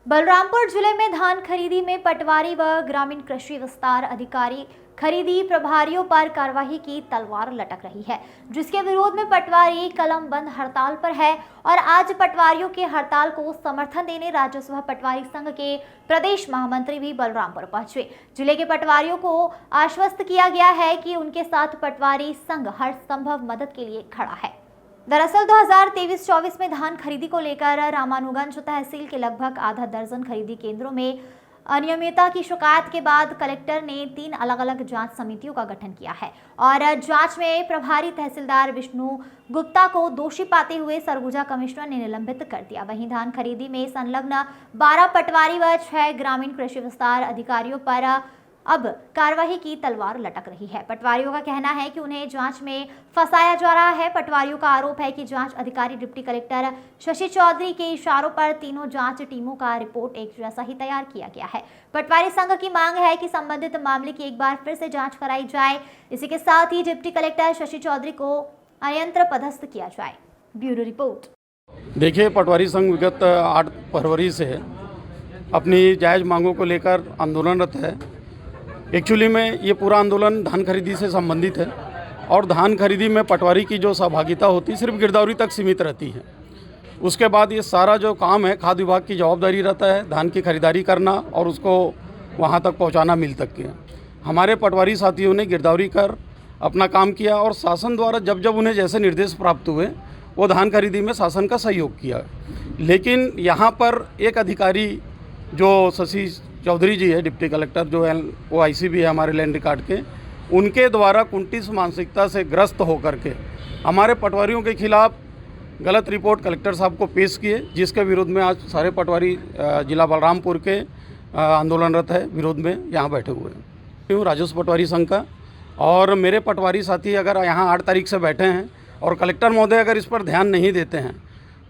बलरामपुर जिले में धान खरीदी में पटवारी व ग्रामीण कृषि विस्तार अधिकारी खरीदी प्रभारियों पर कार्रवाई की तलवार लटक रही है, जिसके विरोध में पटवारी कलम बंद हड़ताल पर है। और आज पटवारियों के हड़ताल को समर्थन देने राज्यसभा पटवारी संघ के प्रदेश महामंत्री भी बलरामपुर पहुंचे। जिले के पटवारियों को आश्वस्त किया गया है कि उनके साथ पटवारी संघ हर संभव मदद के लिए खड़ा है। दरअसल 2023-24 में धान खरीदी को लेकर रामानुगंज तहसील के लगभग आधा दर्जन खरीदी केंद्रों में अनियमितता की शिकायत के बाद कलेक्टर ने 3 अलग अलग जांच समितियों का गठन किया है और जांच में प्रभारी तहसीलदार विष्णु गुप्ता को दोषी पाते हुए सरगुजा कमिश्नर ने निलंबित कर दिया। वहीं धान खरीदी में संलग्न 12 पटवारी व 6 ग्रामीण कृषि विस्तार अधिकारियों पर अब कार्रवाई की तलवार लटक रही है। पटवारियों का कहना है कि उन्हें जांच में फंसाया जा रहा है। पटवारियों का आरोप है कि जांच अधिकारी डिप्टी कलेक्टर शशि चौधरी के इशारों पर तीनों जांच टीमों का रिपोर्ट एक जैसा ही तैयार किया गया है। पटवारी संघ की मांग है कि संबंधित मामले की एक बार फिर से जांच कराई जाए। इसी के साथ ही डिप्टी कलेक्टर शशि चौधरी को अनियंत्र पदस्थ किया जाए। Bureau report. देखिए, पटवारी संघ विगत 8 फरवरी से अपनी जायज़ मांगों को लेकर आंदोलनरत है। एक्चुअली में ये पूरा आंदोलन धान खरीदी से संबंधित है और धान खरीदी में पटवारी की जो सहभागिता होती है सिर्फ गिरदौरी तक सीमित रहती है। उसके बाद ये सारा जो काम है खाद्य विभाग की जवाबदारी रहता है धान की खरीदारी करना और उसको वहाँ तक पहुँचाना मिल तक के। हमारे पटवारी साथियों ने गिरदौरी कर अपना काम किया और शासन द्वारा जब जब उन्हें जैसे निर्देश प्राप्त हुए वो धान खरीदी में शासन का सहयोग किया। लेकिन यहाँ पर एक अधिकारी जो शशि चौधरी जी है, डिप्टी कलेक्टर जो है, वो आईसीबी है हमारे लैंड रिकॉर्ड के, उनके द्वारा कुंठित मानसिकता से ग्रस्त होकर के हमारे पटवारियों के खिलाफ गलत रिपोर्ट कलेक्टर साहब को पेश किए, जिसके विरोध में आज सारे पटवारी जिला बलरामपुर के आंदोलनरत है, विरोध में यहाँ बैठे हुए हैं। हूँ राजस्व पटवारी संघ का और मेरे पटवारी साथी अगर यहाँ 8 तारीख से बैठे हैं और कलेक्टर महोदय अगर इस पर ध्यान नहीं देते हैं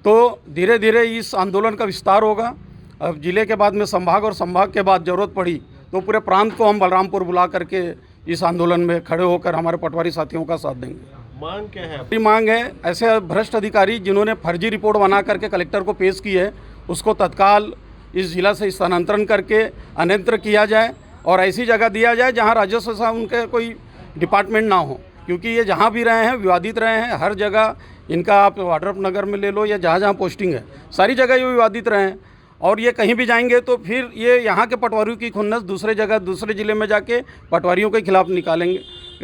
तो धीरे धीरे इस आंदोलन का विस्तार होगा। अब जिले के बाद में संभाग और संभाग के बाद ज़रूरत पड़ी तो पूरे प्रांत को हम बलरामपुर बुला करके इस आंदोलन में खड़े होकर हमारे पटवारी साथियों का साथ देंगे। मांग क्या है? अपनी मांग है ऐसे भ्रष्ट अधिकारी जिन्होंने फर्जी रिपोर्ट बना करके कलेक्टर को पेश की है उसको तत्काल इस जिला से स्थानांतरण करके अन्यत्र किया जाए और ऐसी जगह दिया जाए जहाँ राजस्व से उनके कोई डिपार्टमेंट ना हो, क्योंकि ये जहाँ भी रहे हैं विवादित रहे हैं। हर जगह इनका आप वाड्रप नगर में ले लो या जहाँ जहाँ पोस्टिंग है सारी जगह ये विवादित रहे हैं और ये कहीं भी जाएंगे तो फिर ये यहाँ के पटवारियों की खुन्नस दूसरे जगह दूसरे ज़िले में जाके पटवारियों के खिलाफ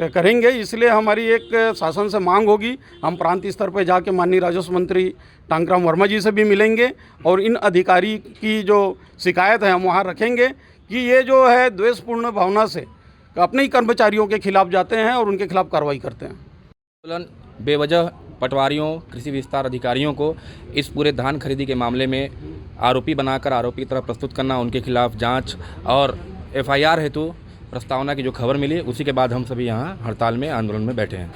करेंगे। इसलिए हमारी एक शासन से मांग होगी, हम प्रांत स्तर पर जाके माननीय राजस्व मंत्री टांकराम वर्मा जी से भी मिलेंगे और इन अधिकारी की जो शिकायत है हम वहाँ रखेंगे कि ये जो है द्वेषपूर्ण भावना से अपने ही कर्मचारियों के खिलाफ जाते हैं और उनके खिलाफ कार्रवाई करते हैं। बेवजह पटवारियों कृषि विस्तार अधिकारियों को इस पूरे धान खरीदी के मामले में आरोपी बनाकर आरोपी की तरह प्रस्तुत करना, उनके खिलाफ जांच और एफआईआर हेतु प्रस्तावना की जो खबर मिली उसी के बाद हम सभी यहाँ हड़ताल में आंदोलन में बैठे हैं।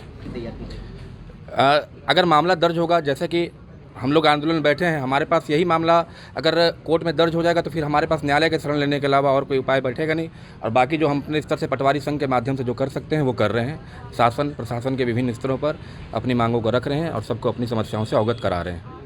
अगर मामला दर्ज होगा, जैसे कि हम लोग आंदोलन में बैठे हैं, हमारे पास यही मामला अगर कोर्ट में दर्ज हो जाएगा तो फिर हमारे पास न्यायालय के शरण लेने के अलावा और कोई उपाय बैठेगा नहीं। और बाकी जो हम अपने स्तर से पटवारी संघ के माध्यम से जो कर सकते हैं वो कर रहे हैं। शासन प्रशासन के विभिन्न स्तरों पर अपनी मांगों को रख रहे हैं और सबको अपनी समस्याओं से अवगत करा रहे हैं।